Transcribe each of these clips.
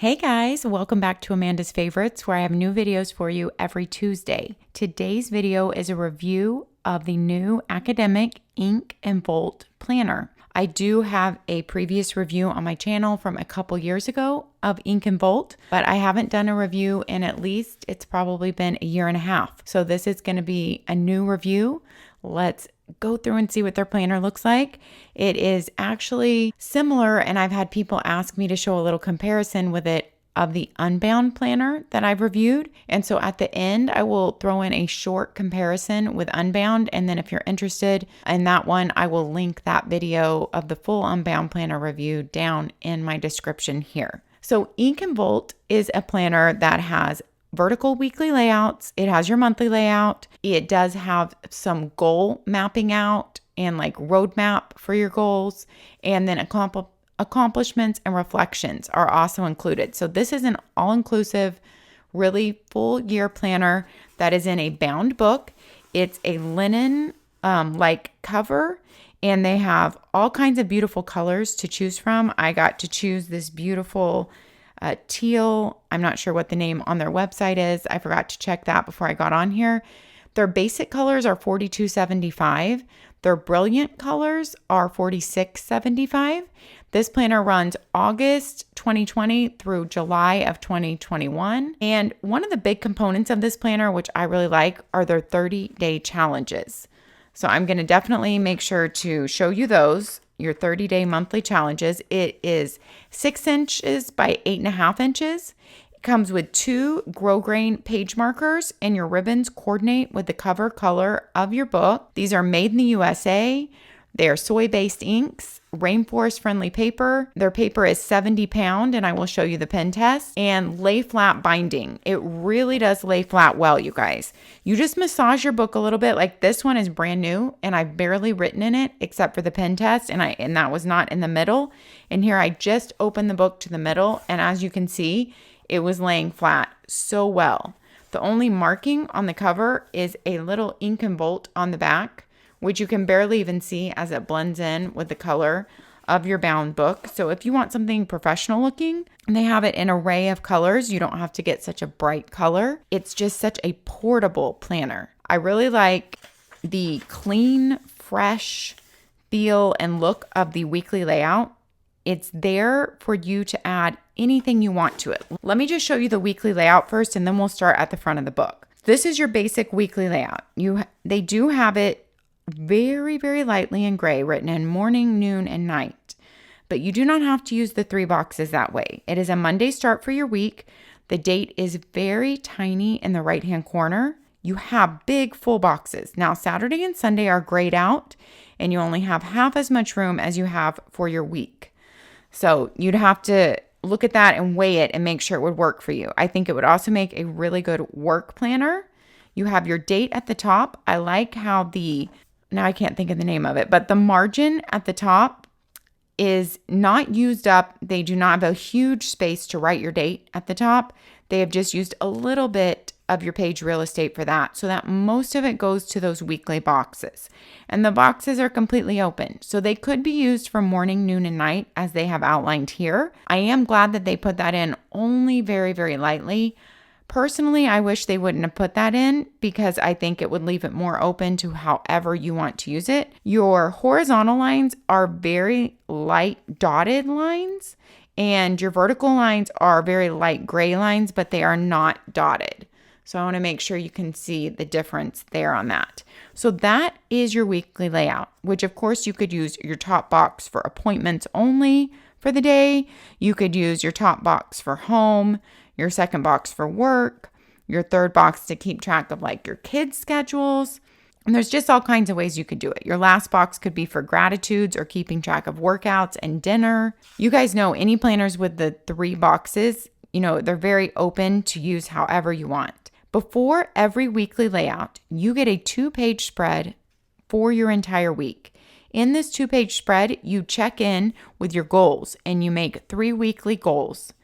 Hey guys, welcome back to Amanda's Favorites, where I have new videos for you every Tuesday. Today's video is a review of the new academic InkWELL planner. I do have a previous review on my channel from a couple years ago of InkWELL, but I haven't done a review in it's probably been a year and a half. So this is going to be a new review. Let's go through and see what their planner looks like. It is actually similar, and I've had people ask me to show a little comparison with it of the Unbound planner that I've reviewed. And so at the end, I will throw in a short comparison with Unbound. And then if you're interested in that one, I will link that video of the full Unbound planner review down in my description here. So InkWELL is a planner that has vertical weekly layouts. It has your monthly layout. It does have some goal mapping out and like roadmap for your goals. And then accomplishments and reflections are also included. So this is an all-inclusive, really full year planner that is in a bound book. It's a linen like cover, and they have all kinds of beautiful colors to choose from. I got to choose this beautiful teal. I'm not sure what the name on their website is. I forgot to check that before I got on here. Their basic colors are $42.75. Their brilliant colors are $46.75. This planner runs August 2020 through July of 2021. And one of the big components of this planner, which I really like, are their 30-day challenges. So I'm going to definitely make sure to show you those, your 30-day monthly challenges. It is 6 inches by 8.5 inches. It comes with 2 grosgrain page markers, and your ribbons coordinate with the cover color of your book. These are made in the USA. They are soy-based inks, rainforest-friendly paper. Their paper is 70 pound, and I will show you the pen test. And lay flat binding. It really does lay flat well, you guys. You just massage your book a little bit. Like this one is brand new, and I've barely written in it except for the pen test, and that was not in the middle. And here I just opened the book to the middle, and as you can see, it was laying flat so well. The only marking on the cover is a little InkWELL on the back, which you can barely even see as it blends in with the color of your bound book. So if you want something professional looking, and they have it in an array of colors, you don't have to get such a bright color. It's just such a portable planner. I really like the clean, fresh feel and look of the weekly layout. It's there for you to add anything you want to it. Let me just show you the weekly layout first, and then we'll start at the front of the book. This is your basic weekly layout. They do have it very, very lightly in gray, written in morning, noon, and night. But you do not have to use the 3 boxes that way. It is a Monday start for your week. The date is very tiny in the right-hand corner. You have big full boxes. Now, Saturday and Sunday are grayed out, and you only have half as much room as you have for your week. So you'd have to look at that and weigh it and make sure it would work for you. I think it would also make a really good work planner. You have your date at the top. I like how now I can't think of the name of it, but the margin at the top is not used up. They do not have a huge space to write your date at the top. They have just used a little bit of your page real estate for that, so that most of it goes to those weekly boxes. And the boxes are completely open, so they could be used for morning, noon, and night as they have outlined here. I am glad that they put that in only very, very lightly. Personally, I wish they wouldn't have put that in because I think it would leave it more open to however you want to use it. Your horizontal lines are very light dotted lines, and your vertical lines are very light gray lines, but they are not dotted. So I want to make sure you can see the difference there on that. So that is your weekly layout, which of course you could use your top box for appointments only for the day. You could use your top box for home, your second box for work, your third box to keep track of like your kids' schedules. And there's just all kinds of ways you could do it. Your last box could be for gratitudes or keeping track of workouts and dinner. You guys know any planners with the 3 boxes, they're very open to use however you want. Before every weekly layout, you get a 2-page spread for your entire week. In this 2-page spread, you check in with your goals and you make 3 weekly goals.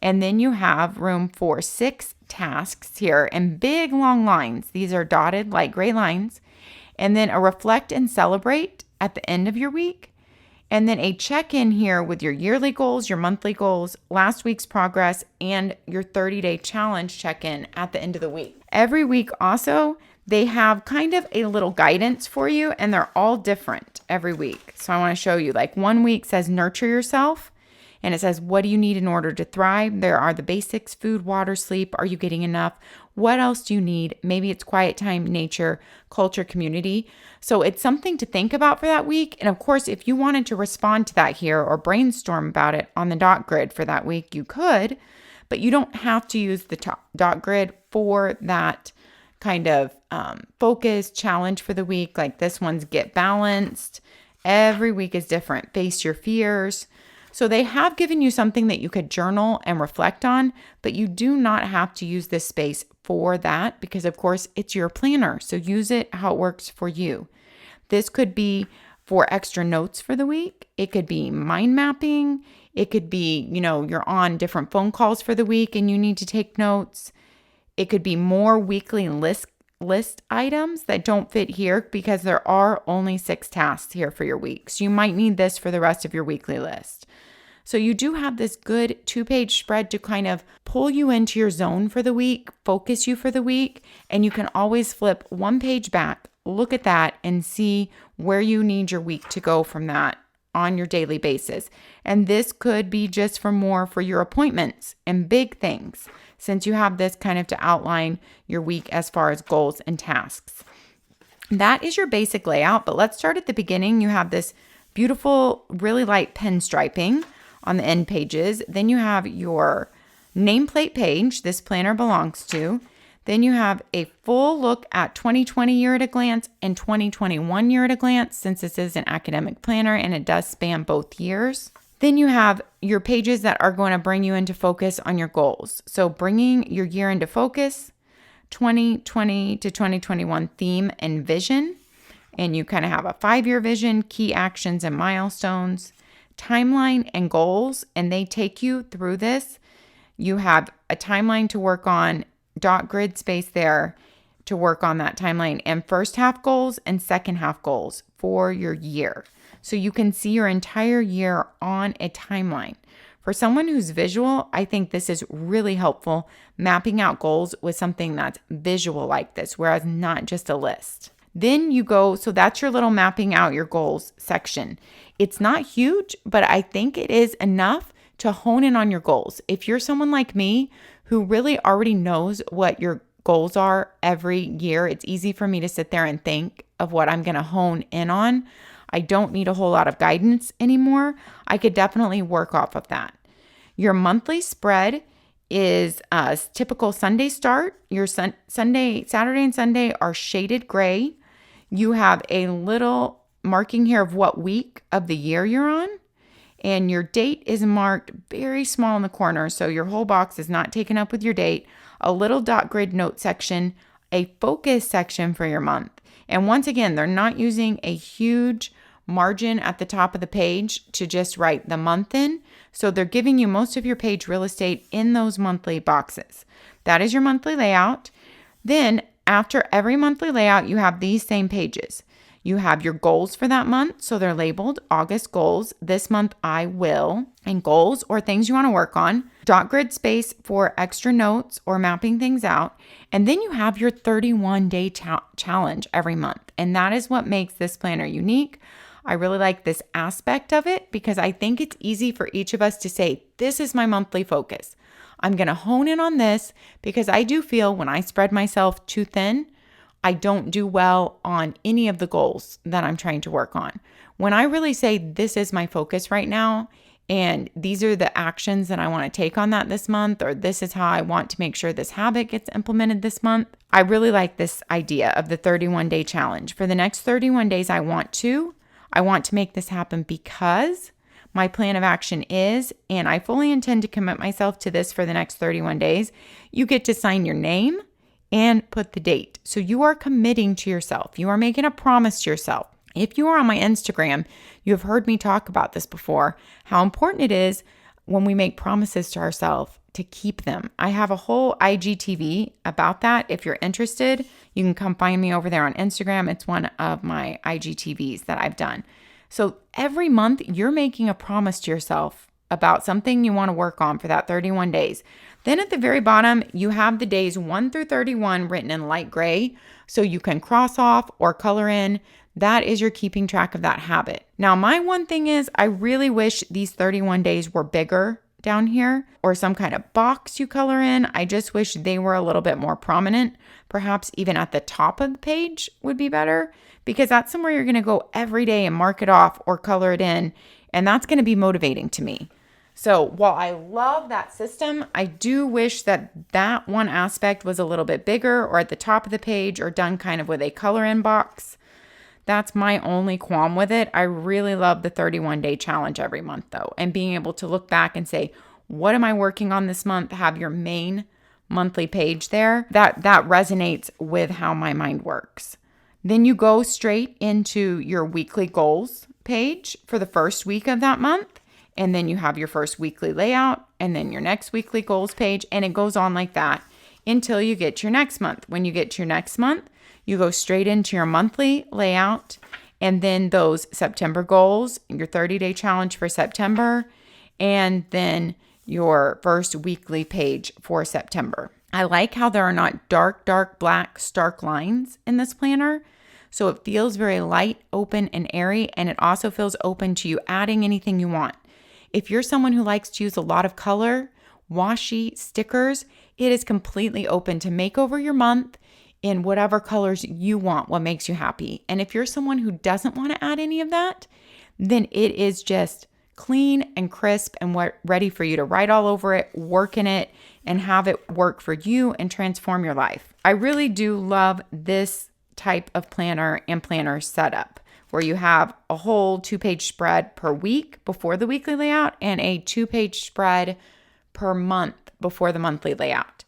And then you have room for 6 tasks here in big long lines. These are dotted light gray lines. And then a reflect and celebrate at the end of your week. And then a check-in here with your yearly goals, your monthly goals, last week's progress, and your 30-day challenge check-in at the end of the week. Every week also, they have kind of a little guidance for you, and they're all different every week. So I want to show you, like one week says nurture yourself, and it says, what do you need in order to thrive? There are the basics: food, water, sleep. Are you getting enough? What else do you need? Maybe it's quiet time, nature, culture, community. So it's something to think about for that week. And of course, if you wanted to respond to that here or brainstorm about it on the dot grid for that week, you could, but you don't have to use the dot grid for that kind of focus challenge for the week. Like this one's get balanced. Every week is different. Face your fears. So they have given you something that you could journal and reflect on, but you do not have to use this space for that because, of course, it's your planner. So use it how it works for you. This could be for extra notes for the week. It could be mind mapping. It could be, you're on different phone calls for the week and you need to take notes. It could be more weekly list items that don't fit here because there are only 6 tasks here for your week. So you might need this for the rest of your weekly list. So you do have this good 2-page spread to kind of pull you into your zone for the week, focus you for the week, and you can always flip one page back, look at that, and see where you need your week to go from that on your daily basis. And this could be just for your appointments and big things, since you have this kind of to outline your week as far as goals and tasks. That is your basic layout, but let's start at the beginning. You have this beautiful, really light pen striping on the end pages. Then you have your nameplate page this planner belongs to. Then you have a full look at 2020 year at a glance and 2021 year at a glance, since this is an academic planner and it does span both years. Then you have your pages that are going to bring you into focus on your goals. So bringing your year into focus, 2020 to 2021 theme and vision. And you kind of have a 5-year vision, key actions and milestones, timeline and goals. And they take you through this. You have a timeline to work on, dot grid space there to work on that timeline, and first half goals and second half goals for your year. So you can see your entire year on a timeline. For someone who's visual, I think this is really helpful, mapping out goals with something that's visual like this, whereas not just a list. Then you go, so that's your little mapping out your goals section. It's not huge, but I think it is enough to hone in on your goals. If you're someone like me who really already knows what your goals are every year, it's easy for me to sit there and think of what I'm going to hone in on. I don't need a whole lot of guidance anymore. I could definitely work off of that. Your monthly spread is a typical Sunday start. Your Saturday and Sunday are shaded gray. You have a little marking here of what week of the year you're on. And your date is marked very small in the corner, so your whole box is not taken up with your date. A little dot grid note section, a focus section for your month. And once again, they're not using a huge margin at the top of the page to just write the month in. So they're giving you most of your page real estate in those monthly boxes. That is your monthly layout. Then after every monthly layout, you have these same pages. You have your goals for that month. So they're labeled August goals. This month, I will. And goals or things you want to work on. Dot grid space for extra notes or mapping things out. And then you have your 31-day challenge every month. And that is what makes this planner unique. I really like this aspect of it because I think it's easy for each of us to say, this is my monthly focus. I'm going to hone in on this because I do feel when I spread myself too thin, I don't do well on any of the goals that I'm trying to work on. When I really say this is my focus right now, and these are the actions that I want to take on that this month, or this is how I want to make sure this habit gets implemented this month, I really like this idea of the 31-day challenge. For the next 31 days, I want to make this happen because my plan of action is, and I fully intend to commit myself to this for the next 31 days. You get to sign your name and put the date. So you are committing to yourself. You are making a promise to yourself. If you are on my Instagram, you have heard me talk about this before, how important it is when we make promises to ourselves to keep them. I have a whole IGTV about that. If you're interested, you can come find me over there on Instagram. It's one of my IGTVs that I've done. So every month you're making a promise to yourself about something you want to work on for that 31 days. Then at the very bottom, you have the days 1 through 31 written in light gray, so you can cross off or color in. That is your keeping track of that habit. Now, my one thing is I really wish these 31 days were bigger down here, or some kind of box you color in. I just wish they were a little bit more prominent. Perhaps even at the top of the page would be better, because that's somewhere you're going to go every day and mark it off or color it in. And that's going to be motivating to me. So while I love that system, I do wish that that one aspect was a little bit bigger or at the top of the page or done kind of with a color in box. That's my only qualm with it. I really love the 31-day challenge every month though, and being able to look back and say, what am I working on this month? Have your main monthly page there. That resonates with how my mind works. Then you go straight into your weekly goals page for the first week of that month. And then you have your first weekly layout and then your next weekly goals page. And it goes on like that until you get to your next month. When you get to your next month, you go straight into your monthly layout and then those September goals, your 30-day challenge for September, and then your first weekly page for September. I like how there are not dark black stark lines in this planner. So it feels very light, open, and airy. And it also feels open to you adding anything you want. If you're someone who likes to use a lot of color, washi, stickers, it is completely open to make over your month in whatever colors you want, what makes you happy. And if you're someone who doesn't want to add any of that, then it is just clean and crisp and ready for you to write all over it, work in it, and have it work for you and transform your life. I really do love this type of planner and planner setup, where you have a whole 2-page spread per week before the weekly layout and a 2-page spread per month before the monthly layout.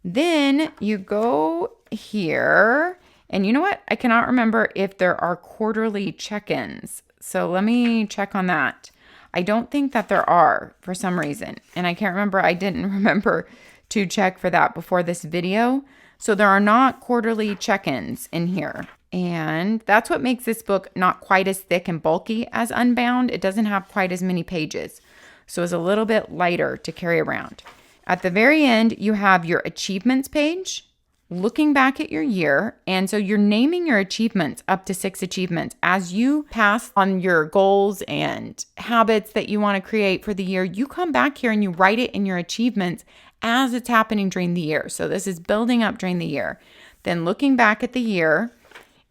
Then you go here, and you know what? I cannot remember if there are quarterly check-ins. So let me check on that. I don't think that there are for some reason. And I can't remember. I didn't remember to check for that before this video. So there are not quarterly check-ins in here. And that's what makes this book not quite as thick and bulky as Unbound. It doesn't have quite as many pages, so it's a little bit lighter to carry around. At the very end, you have your achievements page, looking back at your year. And so you're naming your achievements, up to 6 achievements. As you pass on your goals and habits that you want to create for the year, you come back here and you write it in your achievements as it's happening during the year. So this is building up during the year. Then looking back at the year.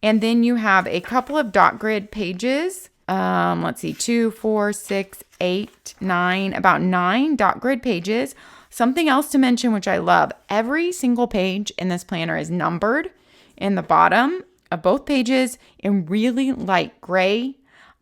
And then you have a couple of dot grid pages. Let's see, 2, 4, 6, 8, 9, about 9 dot grid pages. Something else to mention, which I love, every single page in this planner is numbered in the bottom of both pages in really light gray.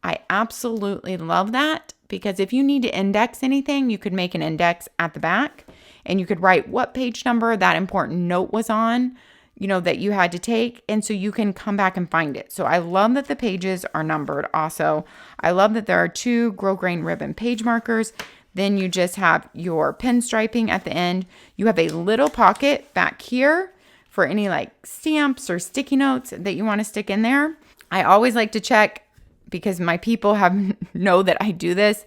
I absolutely love that, because if you need to index anything, you could make an index at the back and you could write what page number that important note was on, that you had to take. And so you can come back and find it. So I love that the pages are numbered also. I love that there are 2 grosgrain ribbon page markers. Then you just have your pin striping at the end. You have a little pocket back here for any like stamps or sticky notes that you want to stick in there. I always like to check, because my people know that I do this.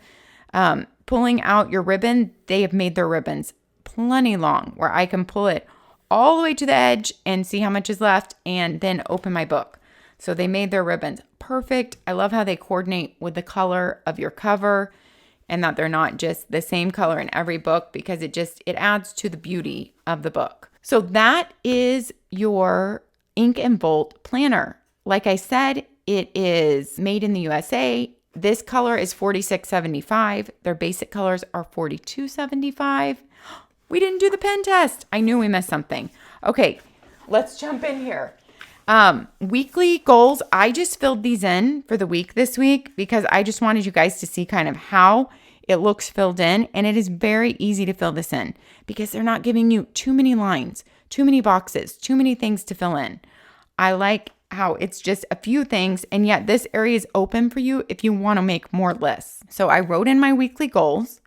Pulling out your ribbon, they have made their ribbons plenty long where I can pull it all the way to the edge and see how much is left and then open my book. So they made their ribbons perfect. I love how they coordinate with the color of your cover and that they're not just the same color in every book, because it adds to the beauty of the book. So that is your Ink and Volt planner. Like I said, it is made in the USA. This color is $46.75. Their basic colors are $42.75. We didn't do the pen test. I knew we missed something. Okay, let's jump in here. Weekly goals. I just filled these in for the week this week because I just wanted you guys to see kind of how it looks filled in. And it is very easy to fill this in because they're not giving you too many lines, too many boxes, too many things to fill in. I like how it's just a few things, and yet this area is open for you if you want to make more lists. So I wrote in my weekly goals.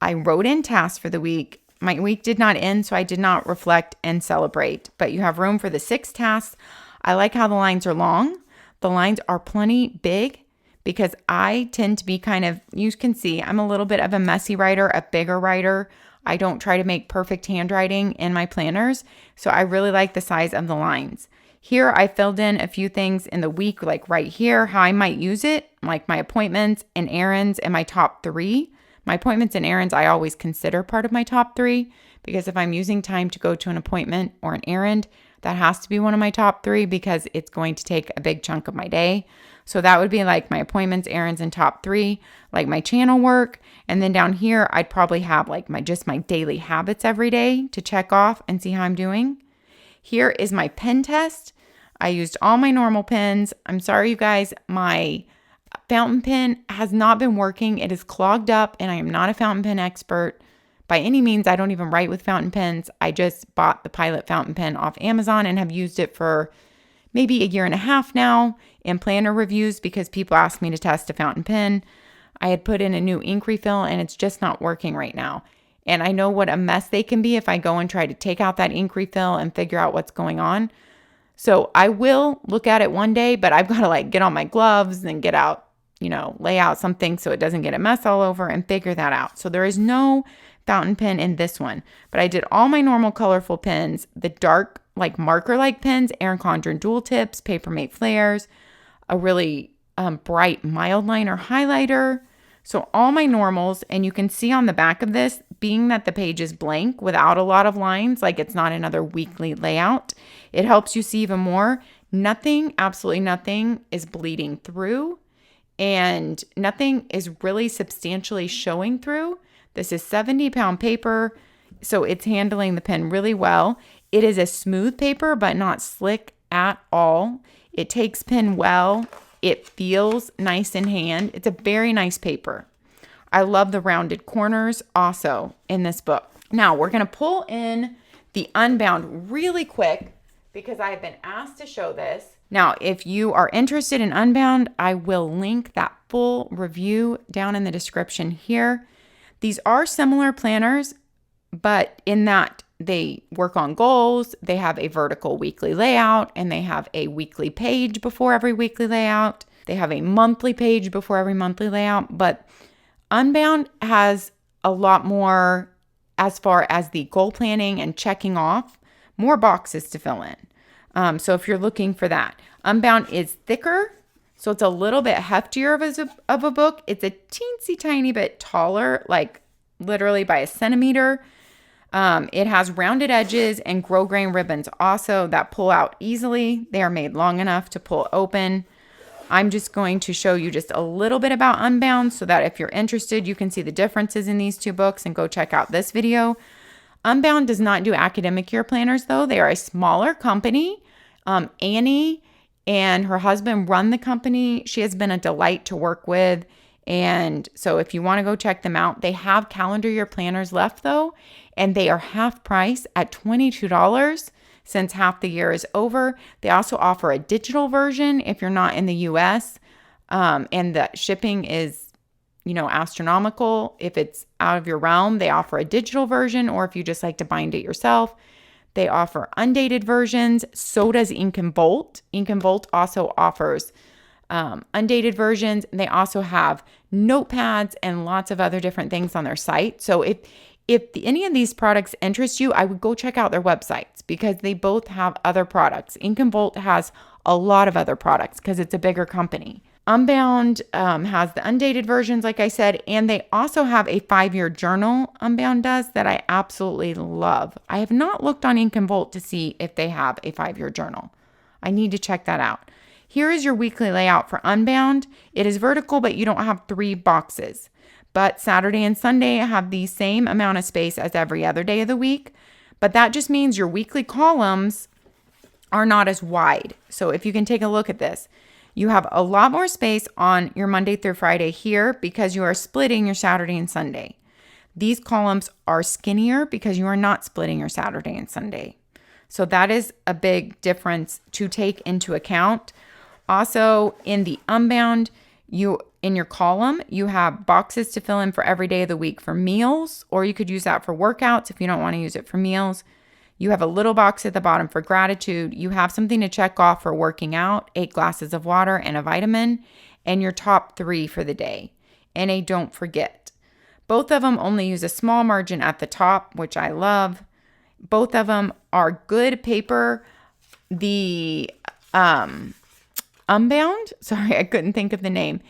I wrote in tasks for the week. My week did not end, so I did not reflect and celebrate, but you have room for the 6 tasks. I like how the lines are long. The lines are plenty big because I tend to be kind of, you can see, I'm a little bit of a messy writer, a bigger writer. I don't try to make perfect handwriting in my planners, so I really like the size of the lines. Here, I filled in a few things in the week, like right here, how I might use it, like my appointments and errands and my top 3. My appointments and errands, I always consider part of my top 3, because if I'm using time to go to an appointment or an errand, that has to be one of my top 3 because it's going to take a big chunk of my day. So that would be like my appointments, errands, and top 3, like my channel work. And then down here, I'd probably have like my daily habits every day to check off and see how I'm doing. Here is my pen test. I used all my normal pens. I'm sorry, you guys, my fountain pen has not been working. It is clogged up, and I am not a fountain pen expert. By any means, I don't even write with fountain pens. I just bought the Pilot fountain pen off Amazon and have used it for maybe a year and a half now in planner reviews because people asked me to test a fountain pen. I had put in a new ink refill, and it's just not working right now. And I know what a mess they can be if I go and try to take out that ink refill and figure out what's going on. So I will look at it one day, but I've got to like get on my gloves and get out, lay out something so it doesn't get a mess all over and figure that out. So there is no fountain pen in this one, but I did all my normal colorful pens, the dark like marker-like pens, ERIN CONDREN dual tips, Papermate flares, a really bright mild liner highlighter. So all my normals, and you can see on the back of this, being that the page is blank without a lot of lines, like it's not another weekly layout, it helps you see even more. Nothing, absolutely nothing is bleeding through, and nothing is really substantially showing through. This is 70-pound paper, so it's handling the pen really well. It is a smooth paper, but not slick at all. It takes pen well. It feels nice in hand. It's a very nice paper. I love the rounded corners also in this book. Now we're going to pull in the Unbound really quick because I have been asked to show this. Now, if you are interested in Unbound, I will link that full review down in the description here. These are similar planners, but in that they work on goals, they have a vertical weekly layout, and they have a weekly page before every weekly layout. They have a monthly page before every monthly layout, but Unbound has a lot more as far as the goal planning and checking off, more boxes to fill in. So if you're looking for that, Unbound is thicker, so it's a little bit heftier of a book. It's a teensy tiny bit taller, like literally by a centimeter. It has rounded edges and grosgrain ribbons also that pull out easily. They are made long enough to pull open. I'm just going to show you just a little bit about Unbound so that if you're interested, you can see the differences in these two books and go check out this video. Unbound does not do academic year planners though. They are a smaller company. Annie and her husband run the company. She has been a delight to work with. And so if you want to go check them out, they have calendar year planners left though, and they are half price at $22 since half the year is over. They also offer a digital version if you're not in the US, and the shipping is, astronomical. If it's out of your realm, they offer a digital version, or if you just like to bind it yourself, they offer undated versions. So does InkWELL. InkWELL also offers undated versions. They also have notepads and lots of other different things on their site. So if any of these products interest you, I would go check out their websites because they both have other products. InkWELL has a lot of other products because it's a bigger company. Unbound has the undated versions, like I said, and they also have a 5-year journal, Unbound does, that I absolutely love. I have not looked on InkWELL to see if they have a 5-year journal. I need to check that out. Here is your weekly layout for Unbound. It is vertical, but you don't have 3 boxes. But Saturday and Sunday have the same amount of space as every other day of the week. But that just means your weekly columns are not as wide. So if you can take a look at this, you have a lot more space on your Monday through Friday here because you are splitting your Saturday and Sunday. These columns are skinnier because you are not splitting your Saturday and Sunday. So that is a big difference to take into account. Also, in the Unbound, in your column, you have boxes to fill in for every day of the week for meals, or you could use that for workouts if you don't want to use it for meals. You have a little box at the bottom for gratitude. You have something to check off for working out, 8 glasses of water and a vitamin. and your top 3 for the day, and a don't forget. Both of them only use a small margin at the top, which I love. Both of them are good paper. The Unbound, sorry, I couldn't think of the name,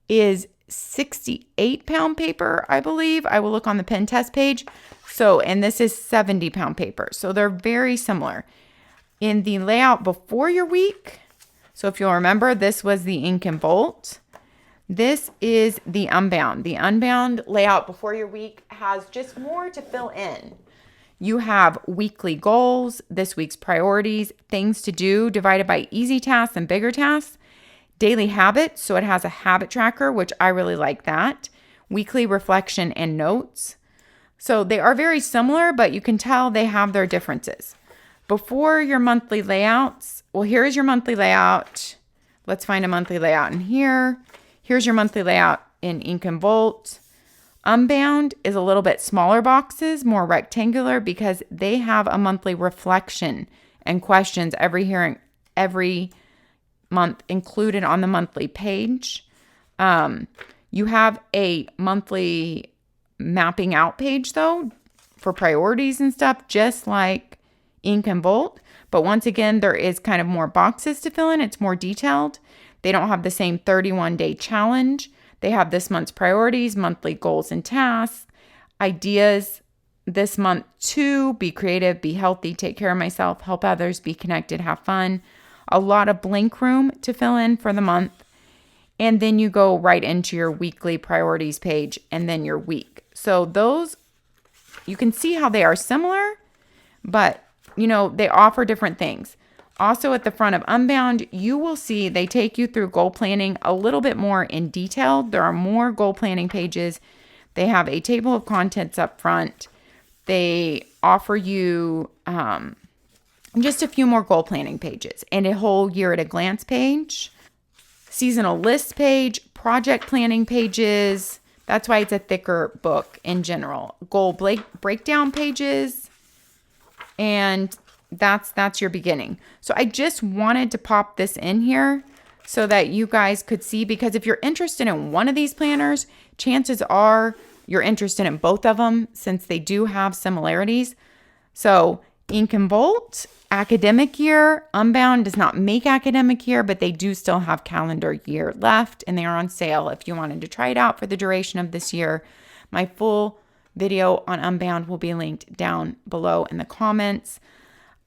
is 68-pound paper, I believe. I will look on the pen test page. So, and this is 70-pound paper. So they're very similar. In the layout before your week, so if you'll remember, this was the Ink and Bolt. This is the Unbound. The Unbound layout before your week has just more to fill in. You have weekly goals, this week's priorities, things to do divided by easy tasks and bigger tasks. Daily habits, so it has a habit tracker, which I really like that. Weekly reflection and notes. So they are very similar, but you can tell they have their differences. Before your monthly layouts, well, here's your monthly layout. Let's find a monthly layout in here. Here's your monthly layout in Ink and Bolt. Unbound is a little bit smaller boxes, more rectangular, because they have a monthly reflection and questions every month included on the monthly page. You have a monthly mapping out page though for priorities and stuff, just like Ink and Bolt. But once again, there is kind of more boxes to fill in. It's more detailed. They don't have the same 31-day challenge. They have this month's priorities, monthly goals and tasks, ideas this month to be creative, be healthy, take care of myself, help others, be connected, have fun. A lot of blank room to fill in for the month. And then you go right into your weekly priorities page and then your week. So those, you can see how they are similar, but you know, they offer different things. Also at the front of Unbound, you will see they take you through goal planning a little bit more in detail. There are more goal planning pages. They have a table of contents up front. They offer you just a few more goal planning pages and a whole year at a glance page, seasonal list page, project planning pages. That's why it's a thicker book in general. Goal breakdown pages, and that's your beginning. So I just wanted to pop this in here so that you guys could see, because if you're interested in one of these planners, chances are you're interested in both of them since they do have similarities. So Ink and Bolt, academic year. Unbound does not make academic year, but they do still have calendar year left, and they are on sale if you wanted to try it out for the duration of this year. My full video on Unbound will be linked down below in the comments.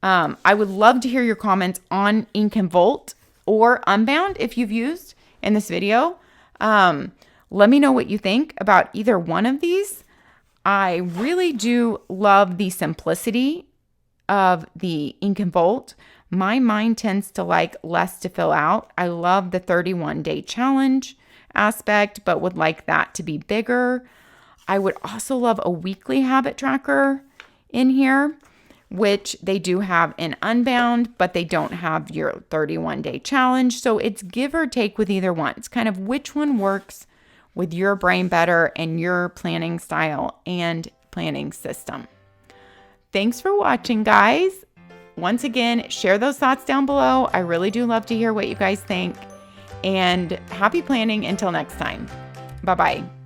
I would love to hear your comments on Ink and Bolt or Unbound if you've used in this video. Let me know what you think about either one of these. I really do love the simplicity of the Ink and Bolt. My mind tends to like less to fill out. I love the 31-day challenge aspect, but would like that to be bigger. I would also love a weekly habit tracker in here, which they do have in Unbound, but they don't have your 31-day challenge. So it's give or take with either one. It's kind of which one works with your brain better and your planning style and planning system. Thanks for watching, guys. Once again, share those thoughts down below. I really do love to hear what you guys think. And happy planning until next time. Bye-bye.